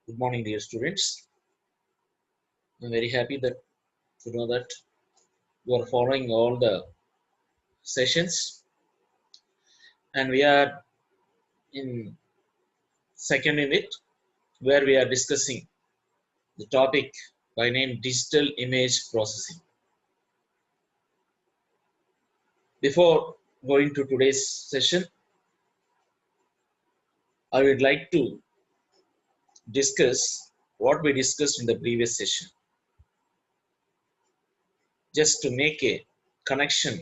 Good morning, dear students. I'm very happy that to know that you are following all the sessions, and we are in second unit where we are discussing the topic by name digital image processing. Before going to today's session, I would like to discuss what we discussed in the previous session, just to make a connection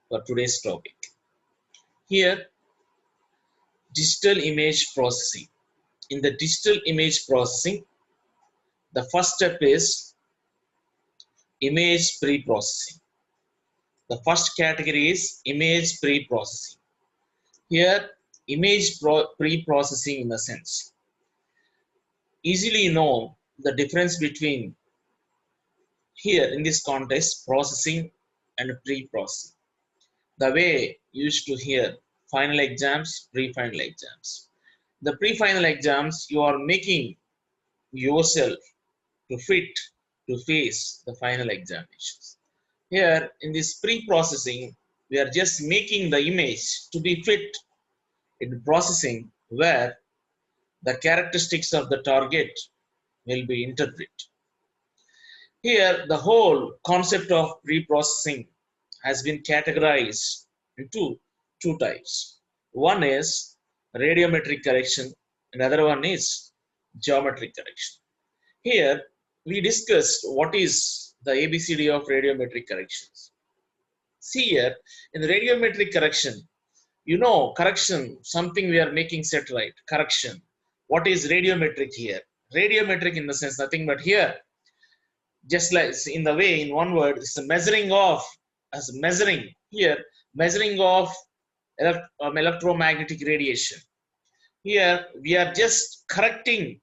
for today's topic. Here, digital image processing. In the digital image processing, the first step is image pre-processing. The first category is image pre-processing. Here, image pre-processing in a sense. Easily know the difference between here in this context processing and pre-processing. The way you used to hear final exams, pre-final exams. The pre-final exams, you are making yourself to fit to face the final examinations. Here in this pre-processing, we are just making the image to be fit in processing where the characteristics of the target will be interpreted. Here, the whole concept of pre-processing has been categorized into two types. One is radiometric correction, and other one is geometric correction. Here, we discussed what is the ABCD of radiometric corrections. See here, in the radiometric correction, correction, something we are making set right, correction. What is radiometric here? Radiometric in the sense nothing but here, just like in the way, in one word, it's the measuring of, as measuring here, measuring of electromagnetic radiation. Here, we are just correcting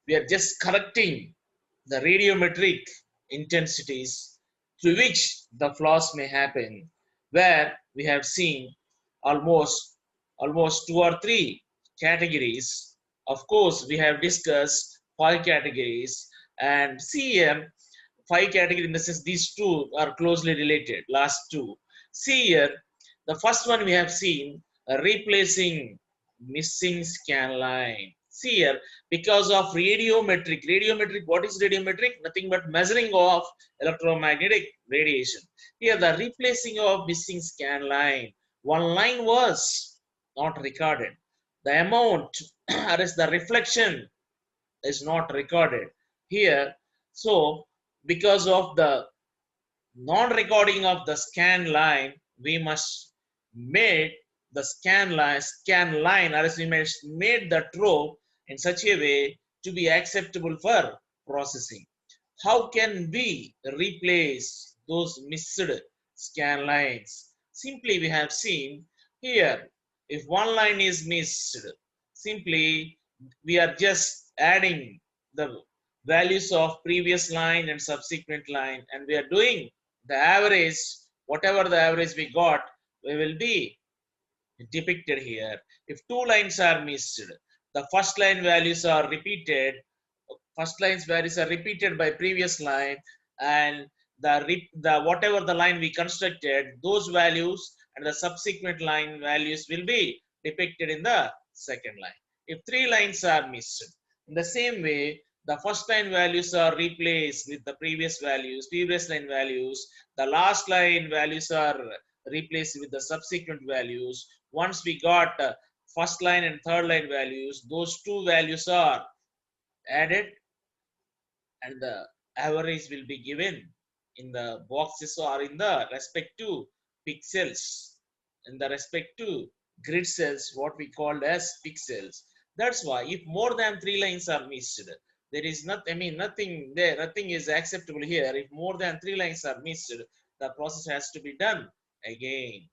the radiometric intensities through which the flaws may happen, where we have seen almost two or three categories. Of course, we have discussed five categories, and CM five category in the sense these two are closely related. Last two. See here, the first one we have seen replacing missing scan line. See here, because of radiometric. Radiometric, what is radiometric? Nothing but measuring of electromagnetic radiation. Here, the replacing of missing scan line. One line was not recorded. The amount, or is the reflection, is not recorded here. So, because of the non-recording of the scan line, we must made the scan line, or as we made the row in such a way to be acceptable for processing. How can we replace those missed scan lines? Simply we have seen here, if one line is missed, simply we are just adding the values of previous line and subsequent line, and we are doing the average, whatever the average we got, we will be depicted here. If two lines are missed, the first line values are repeated, first line's values are repeated by previous line, and the whatever the line we constructed, those values and the subsequent line values will be depicted in the second line. If three lines are missed, in the same way, the first line values are replaced with the previous line values, the last line values are replaced with the subsequent values. Once we got first line and third line values, those two values are added, and the average will be given in the boxes or in the respective pixels, in the respective grid cells, what we called as pixels. That's why if more than three lines are missed, there is nothing there, nothing is acceptable here. If more than three lines are missed, the process has to be done again.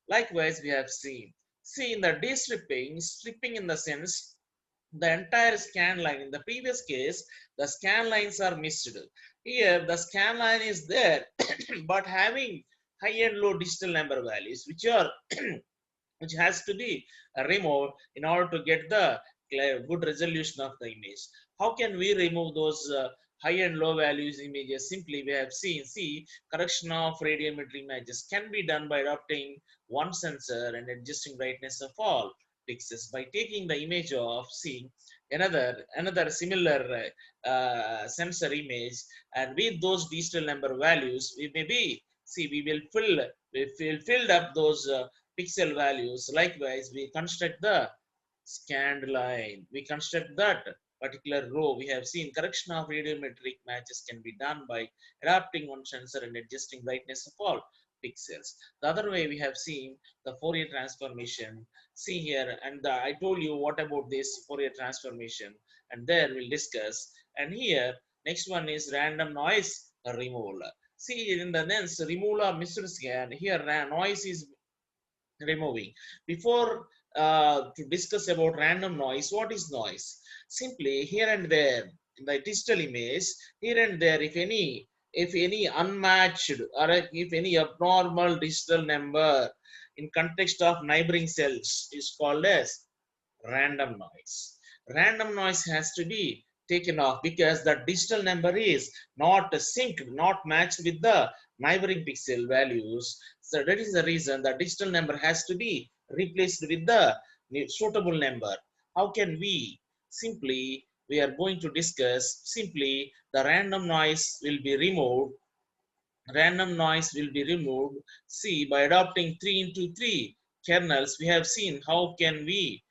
Likewise, we have seen, see in the de-stripping, stripping in the sense the entire scan line. In the previous case, the scan lines are missed. Here, the scan line is there, but having high and low digital number values, which are which has to be removed in order to get the good resolution of the image. How can we remove those high and low values images? Simply we have seen, see, correction of radiometry images can be done by adopting one sensor and adjusting brightness of all pixels by taking the image of, see, another similar sensor image, and with those digital number values we may be, see, we will fill up those pixel values. Likewise, we construct the scanned line. We construct that particular row. We have seen correction of radiometric matches can be done by adapting one sensor and adjusting brightness of all pixels. The other way we have seen the Fourier transformation. See here, and I told you what about this Fourier transformation, and there we'll discuss. And here, next one is random noise removal. See, in the next removal of Mr. Scan, here noise is removing. Before to discuss about random noise, what is noise? Simply here and there in the digital image, here and there, if any unmatched or if any abnormal digital number in context of neighboring cells is called as random noise. Random noise has to be taken off because the digital number is not synced, not matched with the neighboring pixel values. So that is the reason the digital number has to be replaced with the suitable number. How can we? Simply, we are going to discuss simply the random noise will be removed. Random noise will be removed. See, by adopting 3 into 3 kernels, we have seen how can we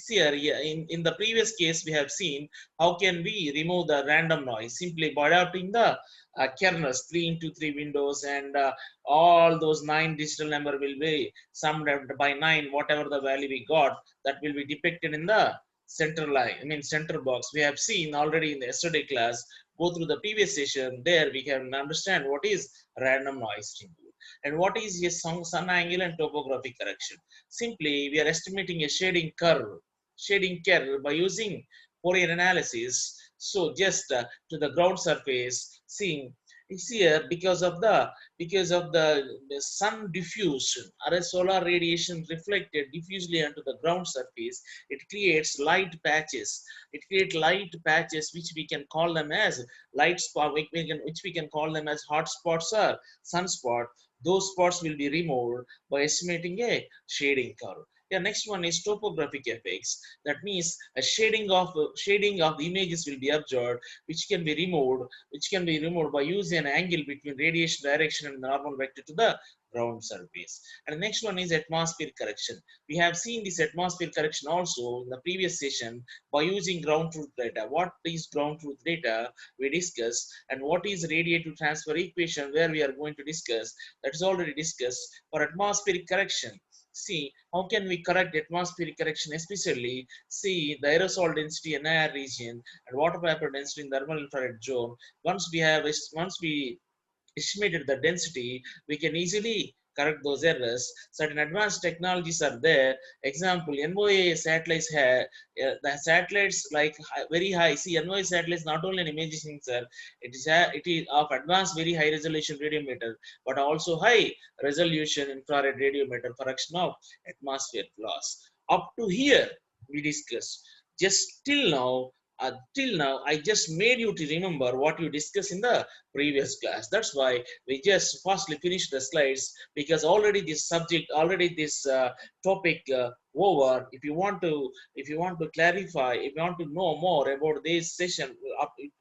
here in the previous case we have seen how can we remove the random noise simply by adopting the kernels 3 into 3 windows, and all those 9 digital number will be summed up by 9, whatever the value we got, that will be depicted in the center line, center box. We have seen already in the yesterday class. Go through the previous session, there we can understand what is random noise removal and what is a sun angle and topographic correction. Simply, we are estimating a shading curve by using Fourier analysis. So just to the ground surface, seeing it's here because of the sun diffusion or a solar radiation reflected diffusely onto the ground surface, it creates light patches. It creates light patches which we can call them as light spot, which we can call them as hot spots or sunspot. Those spots will be removed by estimating a shading curve. Yeah, next one is topographic effects. That means a shading of the images will be observed, which can be removed by using an angle between radiation direction and the normal vector to the ground surface. And the next one is atmospheric correction. We have seen this atmospheric correction also in the previous session by using ground truth data. What is ground truth data? We discussed, and what is radiative transfer equation, where we are going to discuss, that is already discussed. For atmospheric correction, see how can we correct atmospheric correction, especially see the aerosol density in air region and water vapor density in thermal infrared zone. Once we estimated the density, we can easily correct those errors. Certain advanced technologies are there. Example, NOAA satellites have the satellites like very high. See, NOAA satellites not only an imaging sensor, it is of advanced very high resolution radiometer, but also high resolution infrared radiometer for correction of atmosphere loss. Up to here, we discussed. Just till now, I just made you to remember what you discussed in the previous class. That's why we just firstly finish the slides, because already this subject, already this topic over. If you want to clarify, if you want to know more about this session,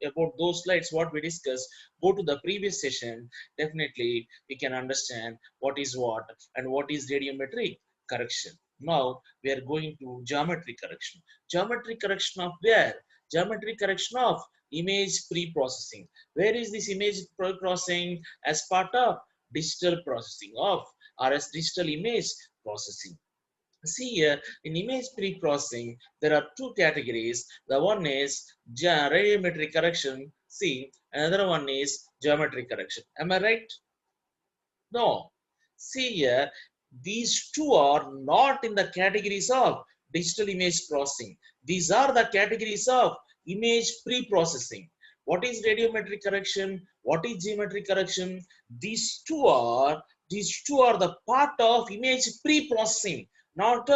about those slides what we discussed, go to the previous session. Definitely we can understand what is what and what is radiometric correction. Now we are going to geometry correction. Geometry correction of where? Geometry correction of image pre-processing. Where is this image pre-processing? As part of digital processing of, or as digital image processing. See here, in image pre-processing, there are two categories. The one is radiometric correction. See, another one is geometry correction. Am I right? No. See here, these two are not in the categories of digital image processing. These are the categories of image pre-processing. What is radiometric correction? What is geometric correction? These two are These two are the part of image pre-processing, not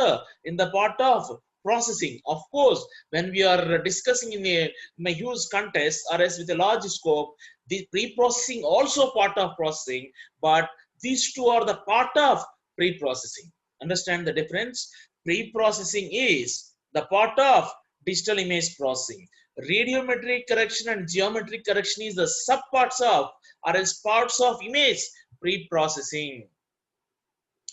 in the part of processing. Of course, when we are discussing in a huge context or as with a large scope, the pre-processing also part of processing, but these two are the part of pre-processing. Understand the difference? Pre-processing is the part of digital image processing. Radiometric correction and geometric correction is the subparts of or as parts of image pre-processing.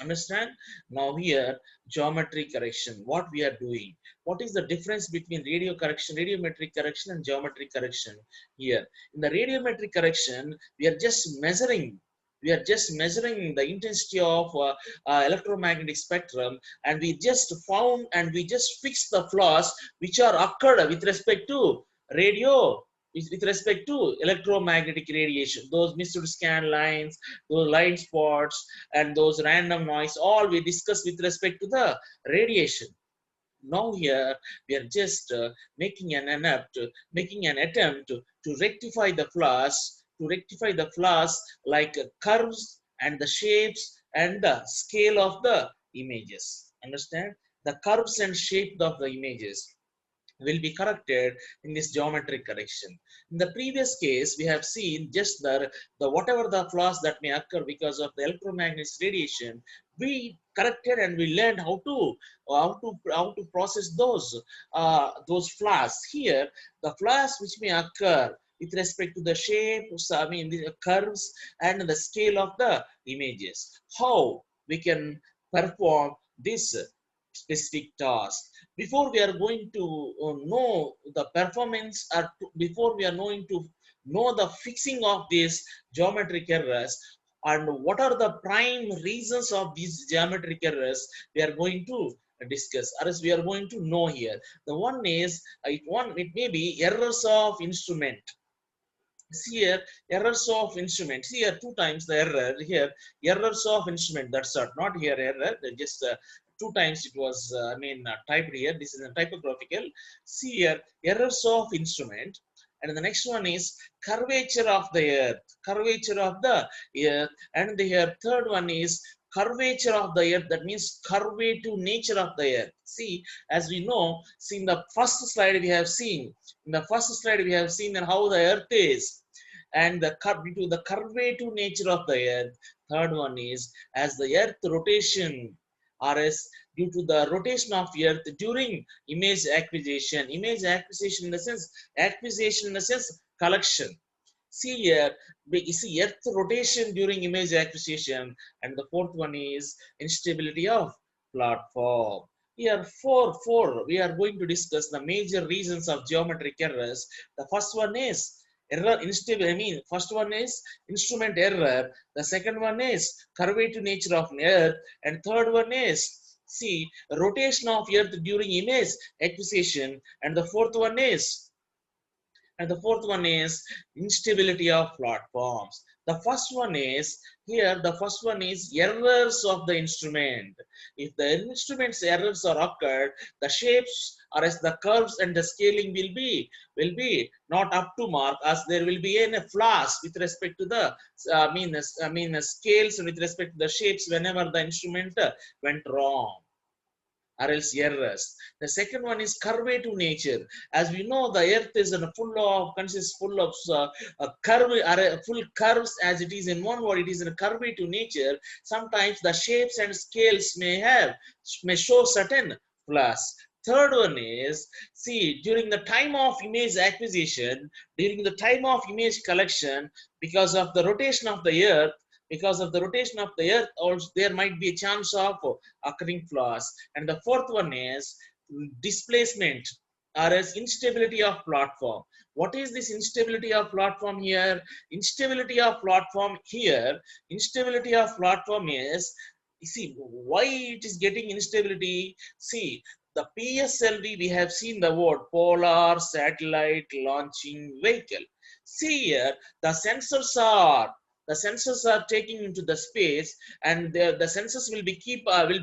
Understand? Now here, geometry correction, what we are doing. What is the difference between radiometric correction and geometric correction here? In the radiometric correction, we are just measuring the intensity of electromagnetic spectrum, and we just found and we just fixed the flaws which are occurred with respect to radio with respect to electromagnetic radiation, those missed scan lines, those line spots, and those random noise, all we discuss with respect to the radiation. Now here we are just making an attempt to rectify the flaws, like curves and the shapes and the scale of the images. Understand? The curves and shape of the images will be corrected in this geometric correction. In the previous case, we have seen just the whatever the flaws that may occur because of the electromagnetic radiation, we corrected and we learned how to process those flaws. Here, the flaws which may occur with respect to the shapes, I mean the curves and the scale of the images. How we can perform this specific task before we are going to know the performance or before we are going to know the fixing of these geometric errors and what are the prime reasons of these geometric errors, we are going to discuss or as we are going to know here. The one is it may be errors of instrument. See here, errors of instrument. See here, two times the error here, errors of instrument. That's not here error. Just two times it was, typed here. This is a typographical. See here, errors of instrument. And the next one is curvature of the earth. Curvature of the earth. And the here, third one is curvature of the earth. That means curvative nature of the earth. See, as we know, see in the first slide we have seen. In the first slide we have seen how the earth is and due to the curvative nature of the earth. Third one is as the earth rotation or as due to the rotation of earth during image acquisition in the sense collection. See here, we see earth rotation during image acquisition, and the fourth one is instability of platform. Here, four, we are going to discuss the major reasons of geometric errors. The first one is first one is instrument error. The second one is curvature nature of earth, and third one is see rotation of earth during image acquisition, and the fourth one is instability of platforms. The first one is errors of the instrument. If the instrument's errors are occurred, the shapes or as the curves and the scaling will be not up to mark, as there will be any flaws with respect to the scales and with respect to the shapes whenever the instrument went wrong or else errors. The second one is curvative nature. As we know, the earth is consists full of full curves as it is in one word. It is in a curvative nature. Sometimes the shapes and scales may show certain flaws. Third one is, see, during the time of image acquisition, during the time of image collection, because of the rotation of the earth, also there might be a chance of occurring flaws. And the fourth one is displacement or as instability of platform. What is this instability of platform here? Instability of platform is, you see, why it is getting instability. See, the PSLV, we have seen the word polar satellite launching vehicle. See here, the sensors are taking into the space, and the sensors will be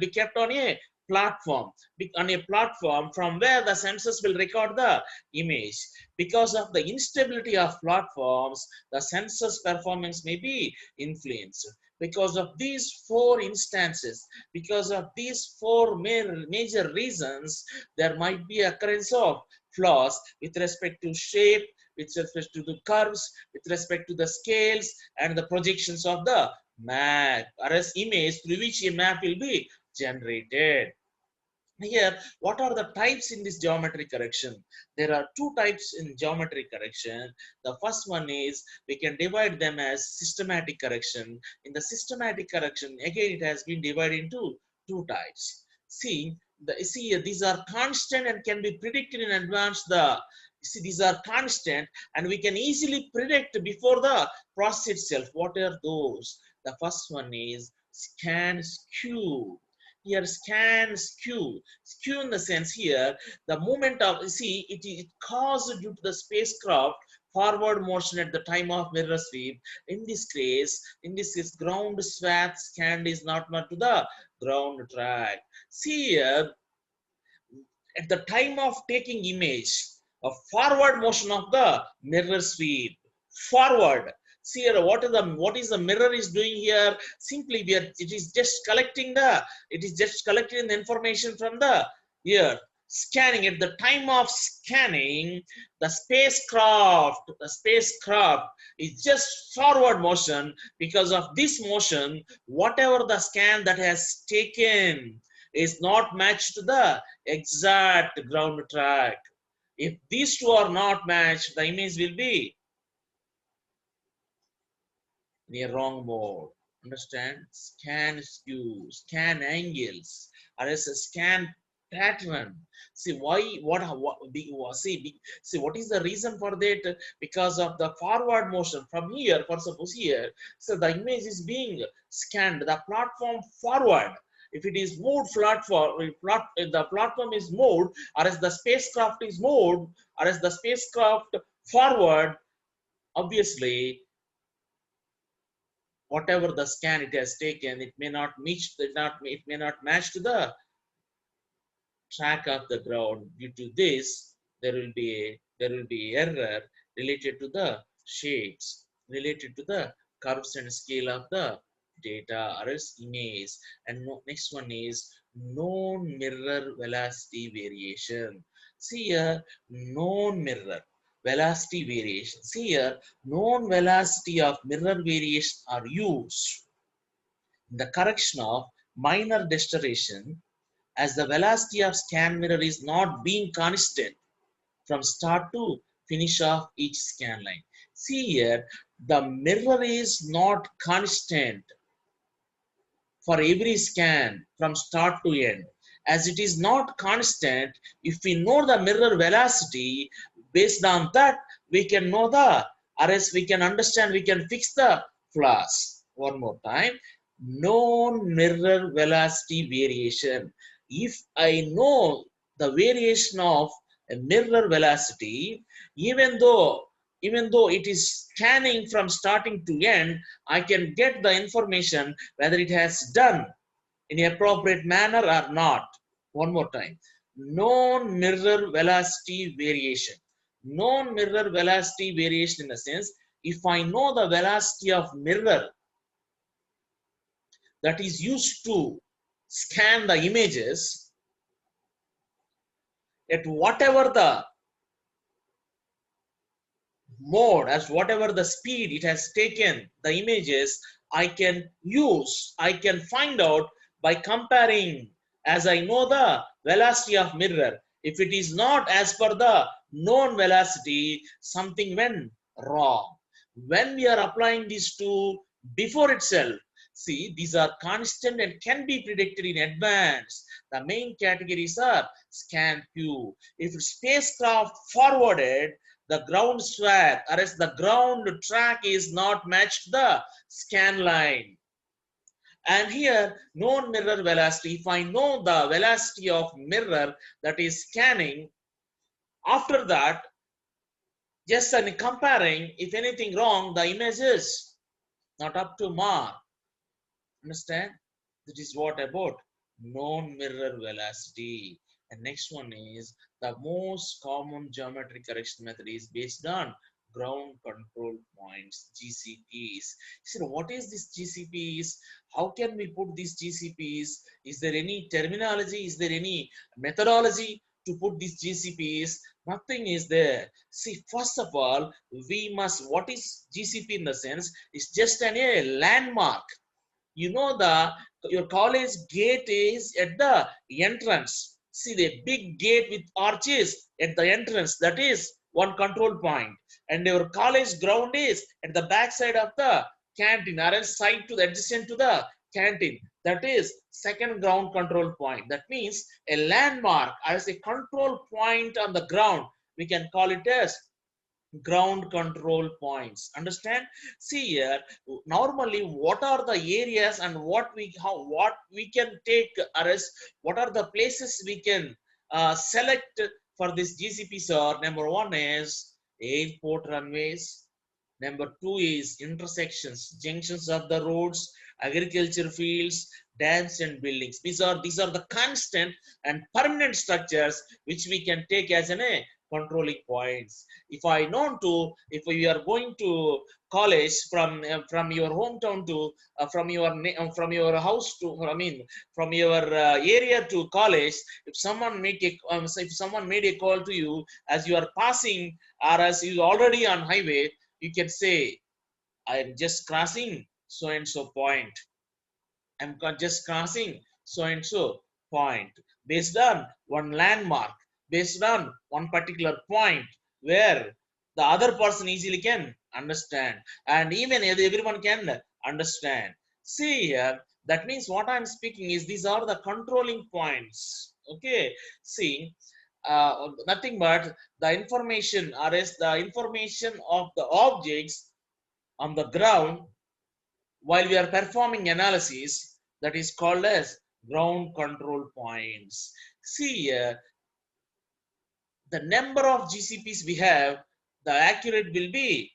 kept on a platform from where the sensors will record the image. Because of the instability of platforms, the sensors performance may be influenced. Because of these four instances, because of these four major reasons, there might be occurrence of flaws with respect to shape, with respect to the curves, with respect to the scales and the projections of the map or as image through which a map will be generated. Here, what are the types in this geometry correction? There are two types in geometry correction. The first one is we can divide them as systematic correction. In the systematic correction, again, it has been divided into two types. See, these are constant and can be predicted in advance. These are constant and we can easily predict before the process itself. What are those? The first one is scan skew. Here scan skew in the sense here the movement of it caused due to the spacecraft forward motion at the time of mirror sweep. In this case ground swath scanned is not to the ground track. See here, at the time of taking image, a forward motion of the mirror sweep forward. See here, what is the mirror is doing here? Simply it is just collecting the information from the here, scanning. At the time of scanning, the spacecraft is just forward motion. Because of this motion, whatever the scan that has taken is not matched to the exact ground track. If these two are not matched, the image will be in a wrong mode. Understand? Scan skew, scan angles, or else a scan pattern. See why? See what is the reason for that? Because of the forward motion from here. For suppose here, so the image is being scanned. The platform forward. If it is moved if the platform is moved, or as the spacecraft is moved, or as the spacecraft forward, obviously whatever the scan it has taken, it may not match to the track of the ground. Due to this, there will be error related to the shapes, related to the curves and scale of the data or else image. And next one is known mirror velocity variation. See here, known mirror velocity variation. See here, known velocity of mirror variation are used in the correction of minor distortion, as the velocity of scan mirror is not being constant from start to finish of each scan line. See here, the mirror is not constant for every scan from start to end. As it is not constant, if we know the mirror velocity, based on that, we can know or else we can understand, we can fix the flaws. One more time, known mirror velocity variation. If I know the variation of a mirror velocity, even though it is scanning from starting to end, I can get the information whether it has done in an appropriate manner or not. One more time. Known mirror velocity variation. Known mirror velocity variation in the sense, if I know the velocity of mirror that is used to scan the images at whatever the mode, as whatever the speed it has taken the images, I can find out by comparing, as I know the velocity of mirror. If it is not as per the known velocity, something went wrong. When we are applying these two before itself, see, these are constant and can be predicted in advance. The main categories are scan Q. If spacecraft forwarded, the ground swath or as the ground track is not matched the scan line. And here, known mirror velocity, if I know the velocity of mirror that is scanning, after that, just in comparing, if anything wrong, the image is not up to mark. Understand? That is what about known mirror velocity. And next one is the most common geometry correction method is based on ground control points, GCPs. So what is this GCPs? How can we put these GCPs? Is there any terminology? Is there any methodology to put these GCPs? Nothing is there. See, first of all, we must, what is GCP in the sense? It's just a landmark. You know, the your college gate is at the entrance. See the big gate with arches at the entrance. That is one control point. And your college ground is at the back side of the canteen or else side to the adjacent to the canteen. That is second ground control point. That means a landmark as a control point on the ground. We can call it as ground control points. Understand? See here, normally what are the areas and what we can take, or else what are the places we can select for this GCPs are: number one is airport runways, number two is intersections, junctions of the roads, agriculture fields, dams and buildings. These are the constant and permanent structures which we can take as an a controlling points. If I know to, if we are going to college from your hometown to from your house to, I mean, from your area to college, if someone make a if someone made a call to you as you are passing or as you already on highway, you can say, I am just crossing so and so point. I'm just crossing so and so point, based on one landmark, based on one particular point where the other person easily can understand, and even everyone can understand. See here, that means what I'm speaking is these are the controlling points. Okay, see, nothing but the information, or else the information of the objects on the ground while we are performing analysis, that is called as ground control points. See, the number of GCPs we have, the accurate will be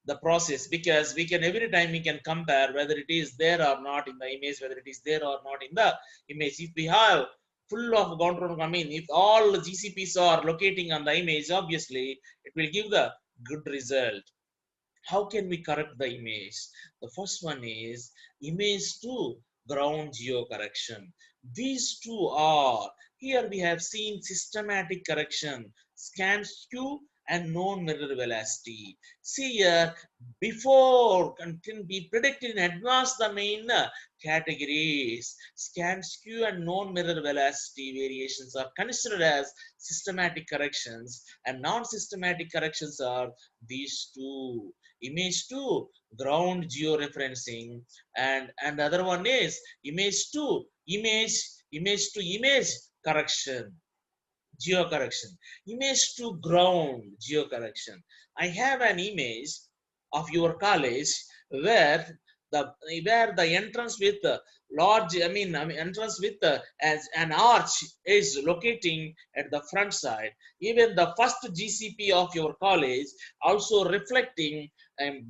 the process, because we can every time we can compare whether it is there or not in the image, whether it is there or not in the image. If we have full of ground control, I mean, if all GCPs are locating on the image, obviously it will give the good result. How can we correct the image? The first one is image to ground geo correction. These two are, here we have seen systematic correction, scan skew and known mirror velocity. See here, before can be predicted in advance the main categories. Scan skew and known mirror velocity variations are considered as systematic corrections, and non-systematic corrections are these two: image to ground georeferencing, and the other one is image to image correction, geo correction. Image to ground geo correction. I have an image of your college where the the entrance with large, I mean entrance with as an arch is locating at the front side. Even the first GCP of your college also reflecting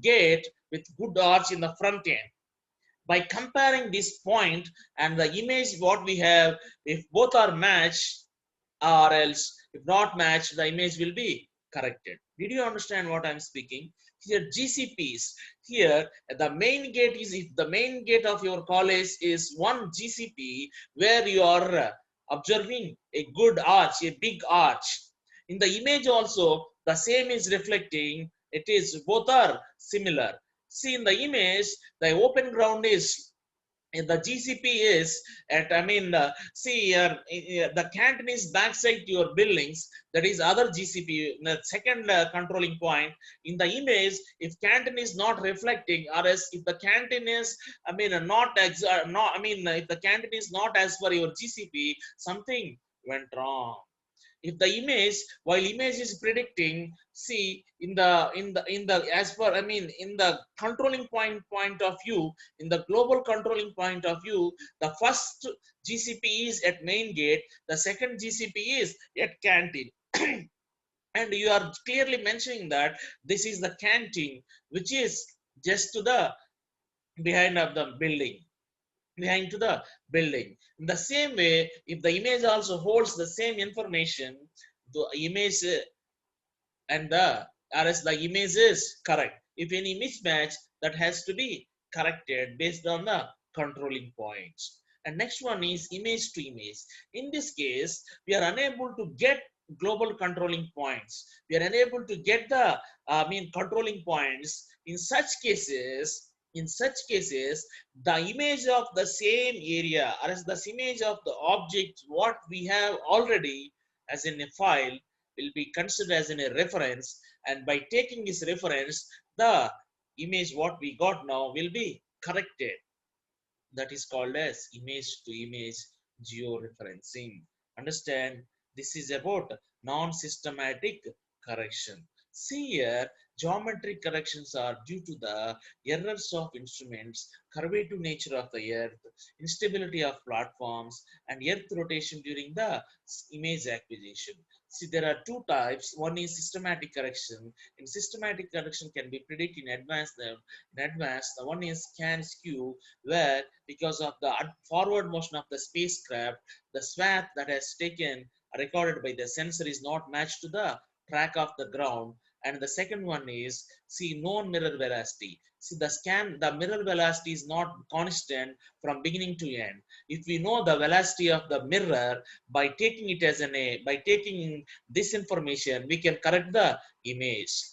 gate with good arch in the front end. By comparing this point and the image what we have, if both are matched, or else if not matched, the image will be corrected. Did you understand what I'm speaking? Here GCPs, here the main gate is, if the main gate of your college is one GCP where you are observing a good arch, a big arch, in the image also the same is reflecting, it is both are similar. See, in the image the open ground is, the GCP is at, I mean, see, the canteen is backside to your buildings. That is other GCP, the second controlling point. In the image, if canteen is not reflecting, or else if the canteen is, I mean, not, I mean, if the canteen is not as per your GCP, something went wrong. If the image, while image is predicting, see, in the as per, I mean, in the controlling point of view, in the global controlling point of view, the first GCP is at main gate, the second GCP is at canteen. And you are clearly mentioning that this is the canteen which is just to the behind of the building, behind to the building. In the same way, if the image also holds the same information, the image and the or else the image is correct. If any mismatch, that has to be corrected based on the controlling points. And next one is image to image. In this case, we are unable to get global controlling points. We are unable to get the controlling points. In such cases, the image of the same area, or as the image of the object what we have already as in a file, will be considered as in a reference, and by taking this reference, the image what we got now will be corrected. That is called as image to image georeferencing. Understand, this is about non-systematic correction. See here, geometric corrections are due to the errors of instruments, curvature nature of the earth, instability of platforms, and earth rotation during the image acquisition. See, there are two types. One is systematic correction. In systematic correction can be predicted in advance. The one is scan skew, where because of the forward motion of the spacecraft, the swath that has taken recorded by the sensor is not matched to the track of the ground. And the second one is, see, known mirror velocity. See, the mirror velocity is not constant from beginning to end. If we know the velocity of the mirror, by taking it as by taking this information, we can correct the image.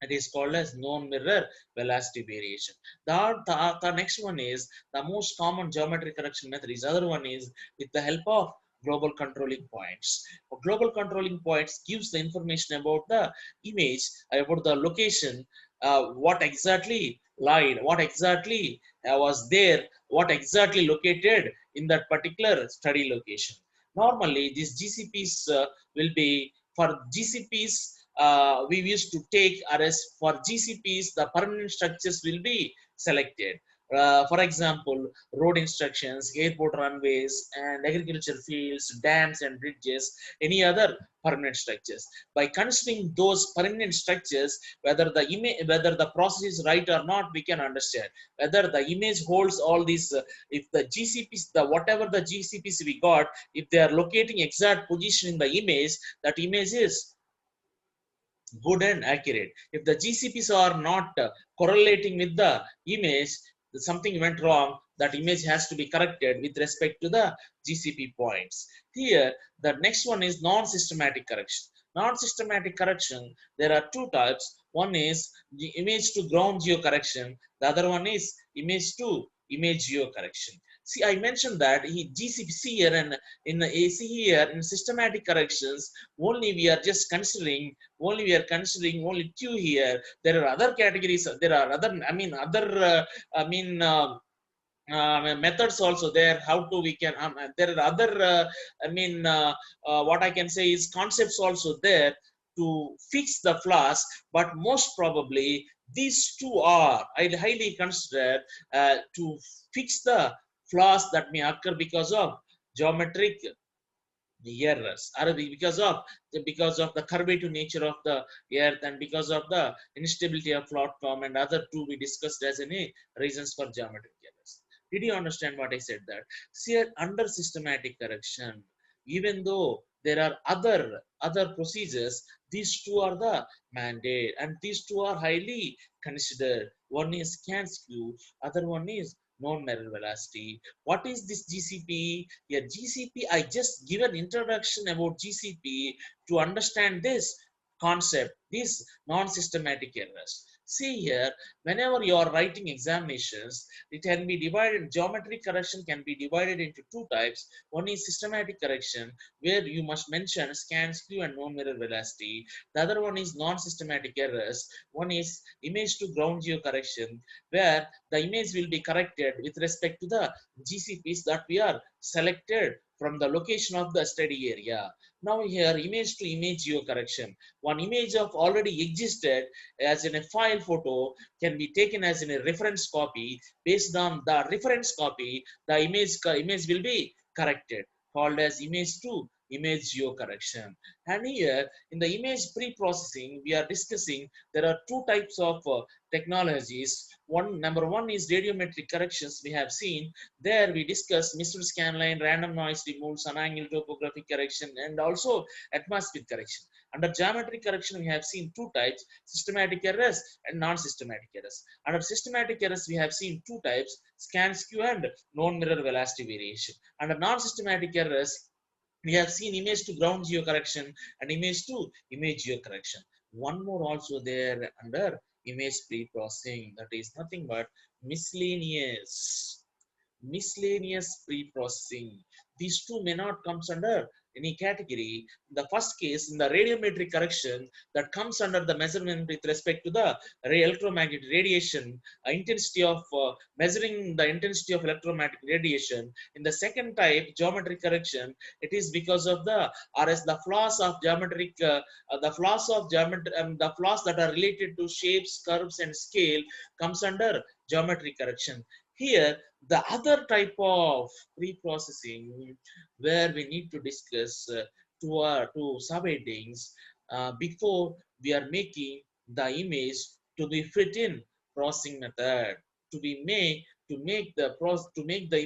It is called as known mirror velocity variation. The next one is the most common geometry correction method. Is other one is with the help of global controlling points. Global controlling points gives the information about the image, about the location, what exactly lied, what exactly was there, what exactly located in that particular study location. Normally, these GCPs will be for GCPs, we used to take as for GCPs, the permanent structures will be selected. For example, road instructions, airport runways, and agriculture fields, dams and bridges, any other permanent structures. By considering those permanent structures, whether the process is right or not, we can understand whether the image holds all these. If the GCPs, the whatever the GCPs we got, if they are locating exact position in the image, that image is good and accurate. If the GCPs are not correlating with the image, something went wrong, that image has to be corrected with respect to the GCP points. Here, the next one is non-systematic correction. Non-systematic correction, there are two types. One is the image to ground geo correction. The other one is image to image geo correction. See, I mentioned that GCP here and in AC here in systematic corrections, only we are just considering only we are considering only two here. There are other categories. There are other, I mean, methods also there. How to we can, there are other, what I can say is concepts also there to fix the flaws, but most probably these two are, I highly consider to fix the flaws that may occur because of geometric errors, or because of the curvature nature of the earth, and because of the instability of platform, and other two we discussed as any reasons for geometric errors. Did you understand what I said? That see, under systematic correction, even though there are other procedures, these two are the mandate, and these two are highly considered. One is scan skew, other one is known mirror velocity. What is this GCP? Yeah, GCP, I just give an introduction about GCP to understand this concept, these non-systematic errors. See here, whenever you are writing examinations, it can be divided, geometric correction can be divided into two types. One is systematic correction, where you must mention scan skew and known mirror velocity. The other one is non-systematic errors. One is image to ground geo correction, where the image will be corrected with respect to the GCPs that we are selected from the location of the study area. Now here, image to image geo correction. One image of already existed as in a file photo can be taken as in a reference copy. Based on the reference copy, the image will be corrected, called as image to image geocorrection. And here in the image pre-processing, we are discussing there are two types of technologies. Number one is radiometric corrections. We have seen there we discuss misted scanline, random noise removal, sun angle topographic correction, and also atmospheric correction. Under geometric correction, we have seen two types: systematic errors and non-systematic errors. Under systematic errors, we have seen two types: scan skew and non-mirror velocity variation. Under non-systematic errors, we have seen image to ground geocorrection and image to image geocorrection. One more also there under image pre-processing, that is nothing but miscellaneous pre-processing. These two may not come under any category. In the first case, in the radiometric correction, that comes under the measurement with respect to the electromagnetic radiation, intensity of measuring the intensity of electromagnetic radiation. In the second type, geometric correction, it is because of the or as the flaws of geometric, the flaws that are related to shapes, curves, and scale comes under geometric correction. Here, the other type of pre-processing where we need to discuss two subheadings before we are making the image to be fit in processing method, to be made to make the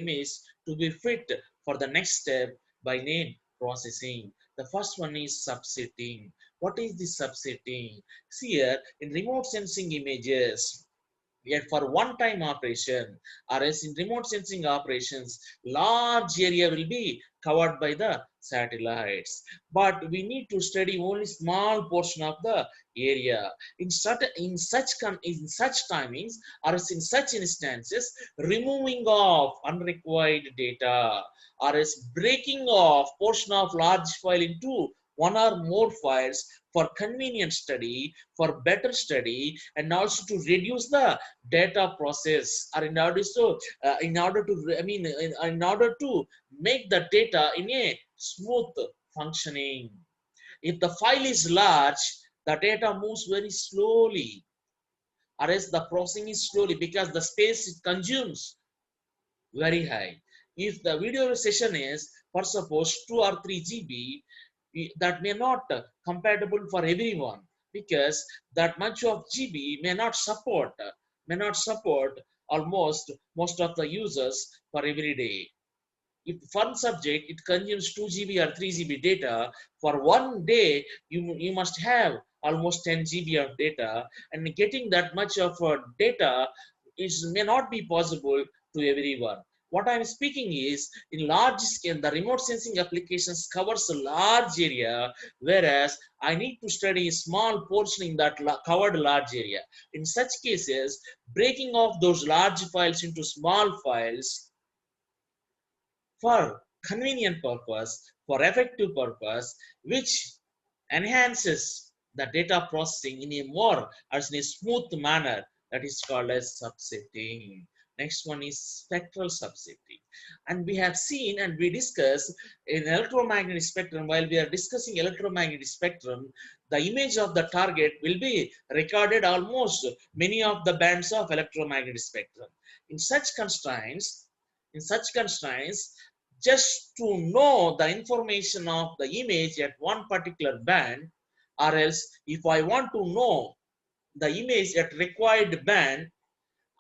image to be fit for the next step by name processing. The first one is subsetting. What is the subsetting? See here in remote sensing images, yet for one-time operation, or else in remote sensing operations, large area will be covered by the satellites. But we need to study only small portion of the area. In such timings, or else in such instances, removing of unrequired data, or else breaking off portion of large file into one or more files for convenient study, for better study, and also to reduce the data process, or in order to make the data in a smooth functioning. If the file is large, the data moves very slowly, or else the processing is slowly because the space it consumes very high. If the video session is, for suppose 2 or 3 GB, that may not compatible for everyone, because that much of GB may not support almost most of the users for every day. If one subject it consumes 2 GB or 3 GB data for one day, you must have almost 10 GB of data, and getting that much of data is may not be possible to everyone. What I'm speaking is in large scale, the remote sensing applications covers a large area, whereas I need to study a small portion in that covered large area. In such cases, breaking off those large files into small files for convenient purpose, for effective purpose, which enhances the data processing in a more as in a smooth manner, that is called as subsetting. Next one is spectral subsetting. And we have seen and we discussed in electromagnetic spectrum, while we are discussing electromagnetic spectrum, the image of the target will be recorded almost many of the bands of electromagnetic spectrum. In such constraints, in such constraints, just to know the information of the image at one particular band, or else if I want to know the image at required band,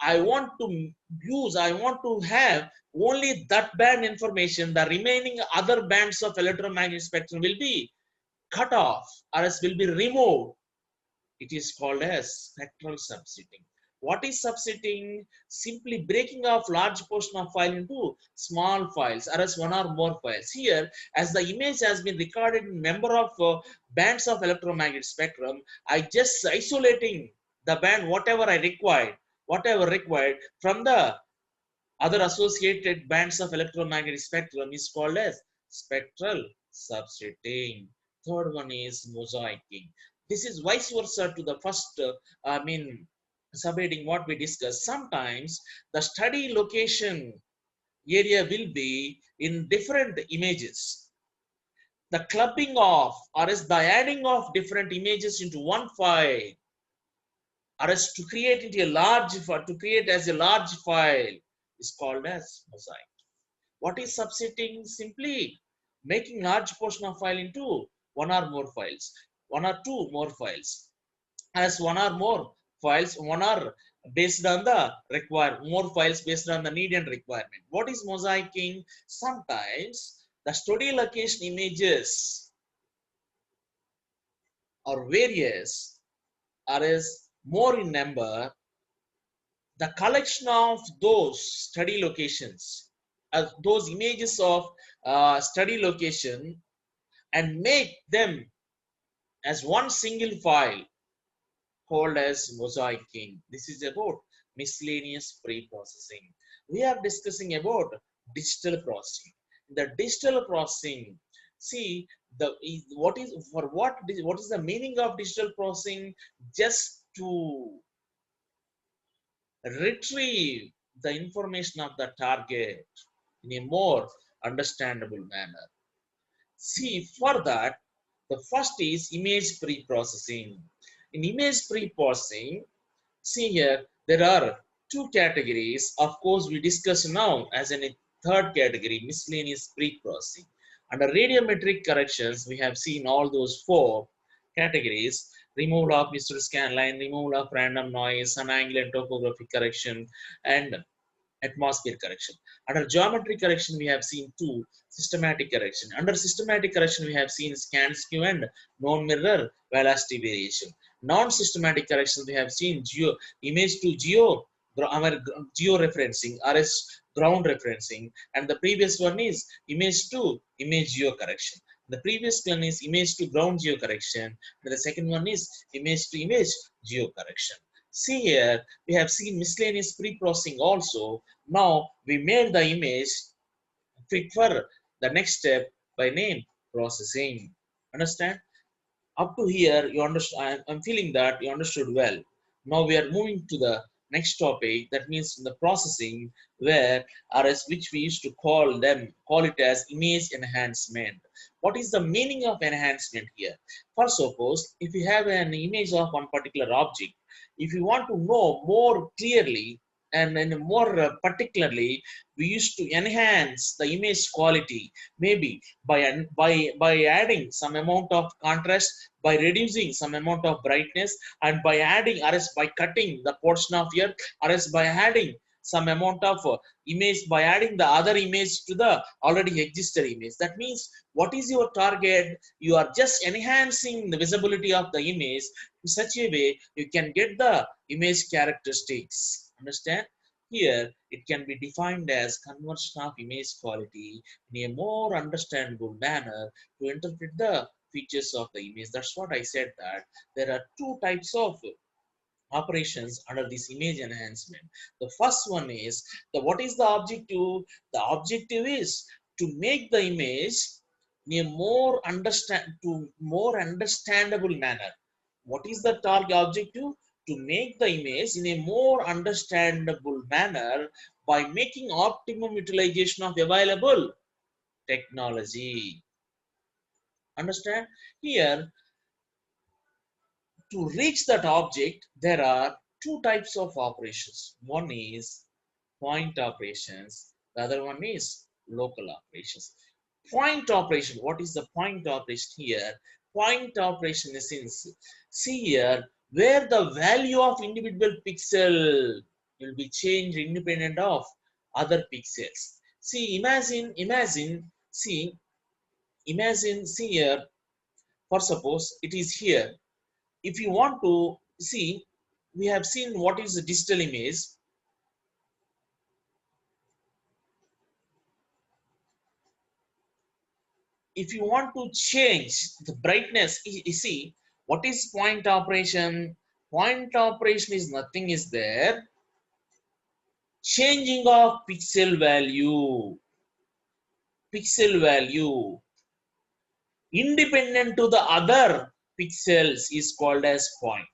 I want to have only that band information. The remaining other bands of electromagnetic spectrum will be cut off, or else will be removed. It is called as spectral subsetting. What is subsetting? Simply breaking off large portion of file into small files, or as one or more files. Here, as the image has been recorded in number of bands of electromagnetic spectrum, I just isolating the band whatever required from the other associated bands of electromagnetic spectrum is called as spectral subsetting. Third one is mosaicing. This is vice versa to the first, subheading what we discussed. Sometimes the study location area will be in different images. The clubbing of, or is the adding of different images into one file, or as to create it a large to create as a large file is called as mosaic. What is subsetting? Simply making large portion of file into one or more files, one or two more files. As one or more files, one are based on the require more files based on the need and requirement. What is mosaicing? Sometimes the study location images or various or is more in number, the collection of those study locations, those images of study location, and make them as one single file called as mosaicing. This is about miscellaneous pre-processing. We are discussing about digital processing. The digital processing, see the what is for what is the meaning of digital processing? Just to retrieve the information of the target in a more understandable manner. See, for that, the first is image pre-processing. In image pre-processing, see here, there are two categories. Of course, we discuss now as a third category, miscellaneous pre-processing. Under radiometric corrections, we have seen all those four categories: removal of visual scan line, removal of random noise, sun angle and topographic correction, and atmosphere correction. Under geometry correction, we have seen two: systematic correction. Under systematic correction, we have seen scan skew and non-mirror velocity variation. Non-systematic correction, we have seen image to geo referencing, RS ground referencing, and the previous one is image to image geo correction. The previous one is image to ground geo correction, and the second one is image to image geo correction. See here, we have seen miscellaneous pre-processing also. Now we made the image fit for the next step by name processing. Understand? Up to here, you understand. I'm feeling that you understood well. Now we are moving to the next topic. That means the processing, where as which we used to call it as image enhancement. What is the meaning of enhancement here? First, suppose if you have an image of one particular object, if you want to know more clearly and more particularly, we used to enhance the image quality, maybe by adding some amount of contrast, by reducing some amount of brightness, and by adding or else by cutting the portion of earth, or else by adding some amount of image, by adding the other image to the already existed image. That means what is your target? You are just enhancing the visibility of the image in such a way you can get the image characteristics. Understand? Here it can be defined as conversion of image quality in a more understandable manner to interpret the features of the image. That's what I said, that there are two types of operations under this image enhancement. The first one is what is the objective? The objective is to make the image in a more understandable manner. What is the target objective? To make the image in a more understandable manner by making optimum utilization of available technology. Understand? Here, to reach that object, there are two types of operations. One is point operations, the other one is local operations. Point operation, what is the point operation here? Point operation is in, see here, where the value of individual pixel will be changed independent of other pixels. See, see here, for suppose it is here. If you want to see, we have seen what is a digital image. If you want to change the brightness, you see what is point operation? Point operation is nothing is there. Changing of pixel value independent to the other pixels is called as point.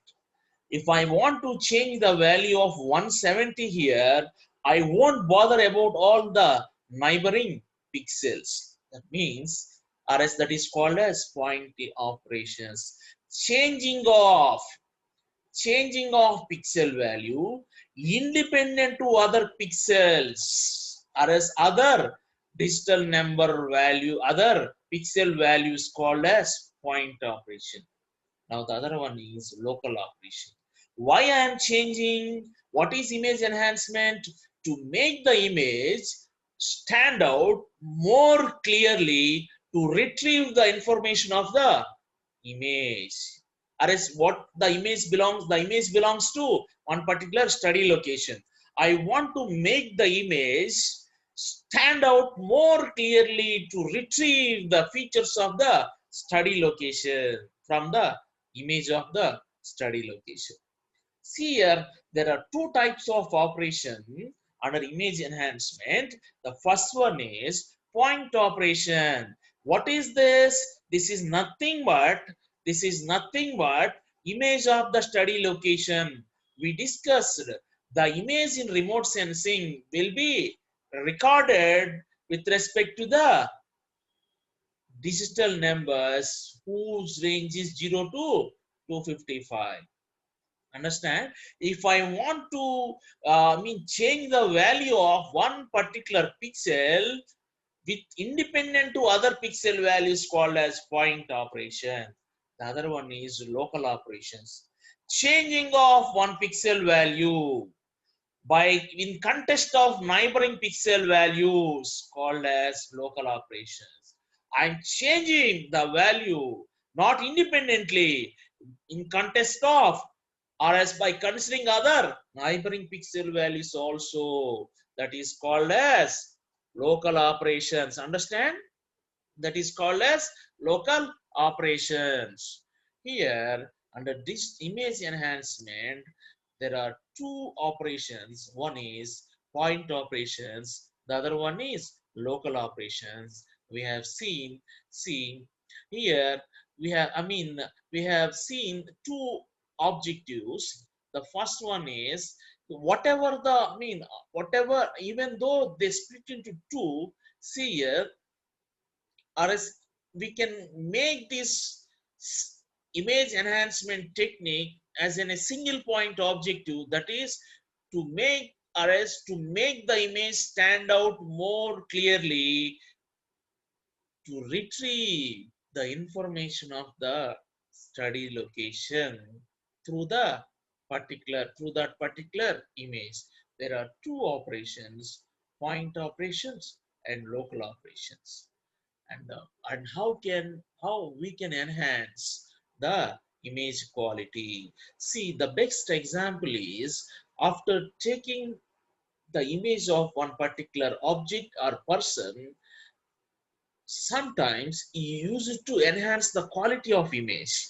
If I want to change the value of 170 here, I won't bother about all the neighboring pixels. That means, or as that is called as point operations. Changing of pixel value independent to other pixels, or as other digital number value, other pixel values called as point operation. Now the other one is local operation. Why I am changing? What is image enhancement? To make the image stand out more clearly, to retrieve the information of the image. Or else what the image belongs to one particular study location. I want to make the image stand out more clearly to retrieve the features of the study location from the image of the study location. See here, there are two types of operation under image enhancement. The first one is point operation. What is this? This is nothing but image of the study location. We discussed the image in remote sensing will be recorded with respect to the digital numbers whose range is 0 to 255. Understand? If I want to change the value of one particular pixel with independent to other pixel values called as point operation. The other one is local operations. Changing of one pixel value by in context of neighboring pixel values called as local operations. I'm changing the value not independently in context of or as by considering other neighboring pixel values also, that is called as local operations. Understand? That is called as local operations. Here under this image enhancement there are two operations. One is point operations, the other one is local operations. We have seen here, we have seen two objectives. The first one is whatever the whatever, even though they split into two, see here, or as we can make this image enhancement technique as in a single point objective, that is to make or as to make the image stand out more clearly, to retrieve the information of the study location through that particular image. There are two operations: point operations and local operations. And how we can enhance the image quality. See, the best example is after taking the image of one particular object or person, sometimes you use it to enhance the quality of image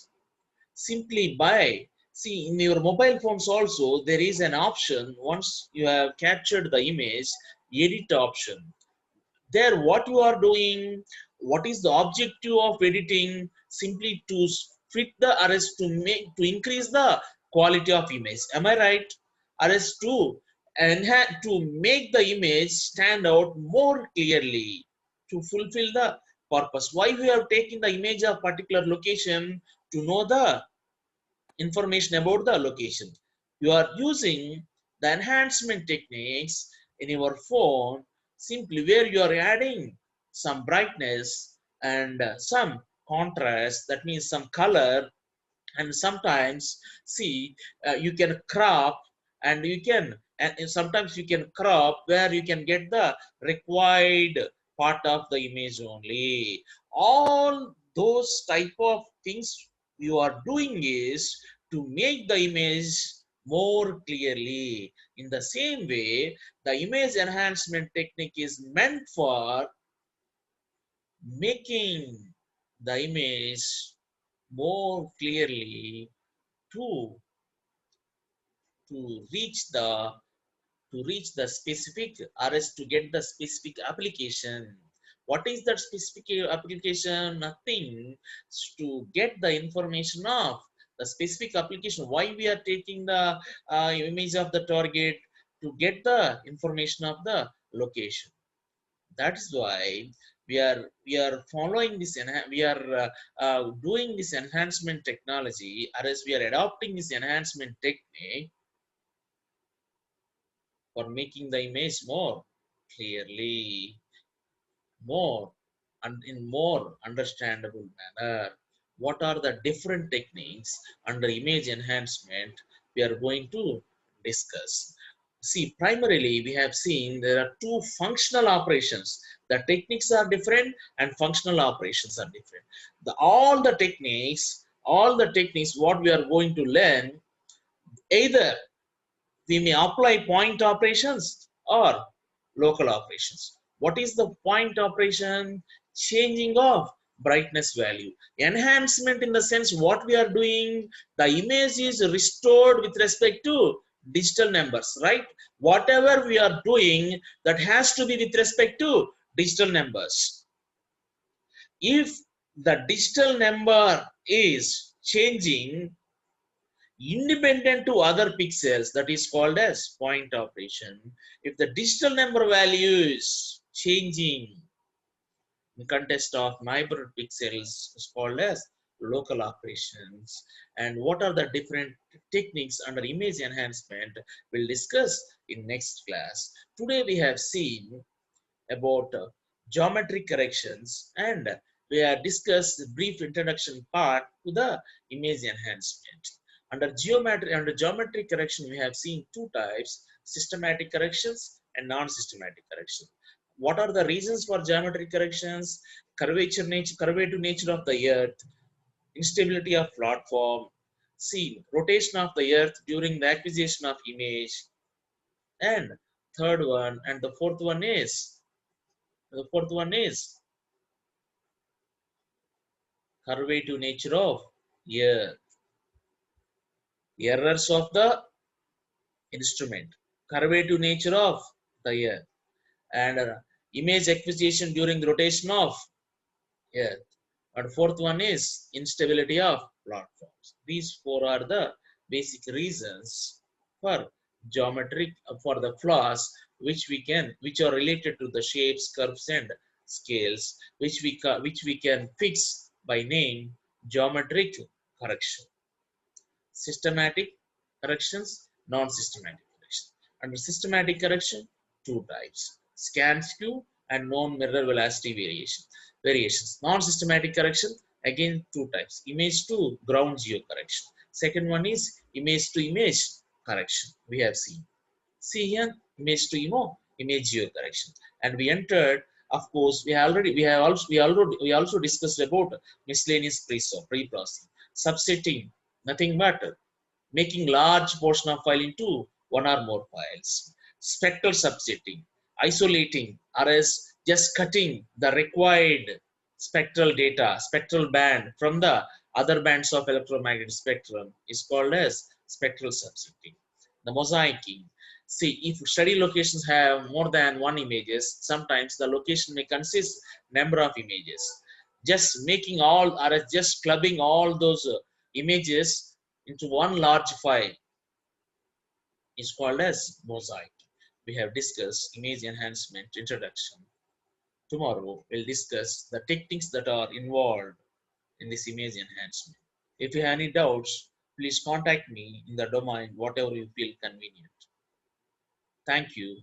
simply by, see, in your mobile phones also there is an option. Once you have captured the image, edit option. There what you are doing, what is the objective of editing? Simply to fit the arrest, to make, to increase the quality of image. Am I right? Arrest to enhance, to make the image stand out more clearly, to fulfill the purpose. Why we have taken the image of particular location? To know the information about the location. You are using the enhancement techniques in your phone, simply where you are adding some brightness and some contrast, that means some color. And sometimes, see, you can crop, and you can, and sometimes you can crop where you can get the required part of the image only. All those type of things you are doing is to make the image more clearly. In the same way, the image enhancement technique is meant for making the image more clearly, to to reach the specific, or else to get the specific application. What is that specific application? Nothing. To get the information of the specific application. Why we are taking the image of the target? To get the information of the location. That is why we are following this, we are doing this enhancement technology, or else we are adopting this enhancement technique for making the image more clearly. more and in more understandable manner what are the different techniques under image enhancement we are going to discuss. See, primarily we have seen there are two functional operations. The techniques are different and functional operations are different. All the techniques what we are going to learn, either we may apply point operations or local operations. What is the point operation? Changing of brightness value. Enhancement in the sense what we are doing, the image is restored with respect to digital numbers, right? Whatever we are doing, that has to be with respect to digital numbers. If the digital number is changing independent to other pixels, that is called as point operation. If the digital number value is changing in context of neighborhood pixels, is called as local operations. And what are the different techniques under image enhancement, we'll discuss in next class. Today we have seen about geometric corrections, and we have discussed the brief introduction part to the image enhancement. Under geometric correction, we have seen two types: systematic corrections and non-systematic correction. What are the reasons for geometric corrections? Curvature nature of the earth, instability of platform, see rotation of the earth during the acquisition of image, and third one and the fourth one is curvative nature of earth, errors of the instrument, curvative nature of the earth, and image acquisition during the rotation of earth. And fourth one is instability of platforms. These four are the basic reasons for geometric for the flaws which are related to the shapes, curves, and scales, which we can fix by name geometric correction. Systematic corrections, non-systematic correction. Under systematic correction, two types: scan skew and non-mirror velocity variations. Non-systematic correction, again two types: image to ground geo correction. Second one is image to image correction. We have seen. See here, image to image geo correction. And we entered, of course, we also discussed about miscellaneous pre-processing, subsetting, nothing but making large portion of file into one or more files. Spectral subsetting, isolating, or else just cutting the required spectral data, spectral band from the other bands of electromagnetic spectrum is called as spectral subsetting. The mosaicing. See, if study locations have more than one images, sometimes the location may consist number of images. Just making all or just clubbing all those images into one large file is called as mosaic. We have discussed image enhancement introduction. Tomorrow we'll discuss the techniques that are involved in this image enhancement. If you have any doubts, please contact me in the domain whatever you feel convenient. Thank you.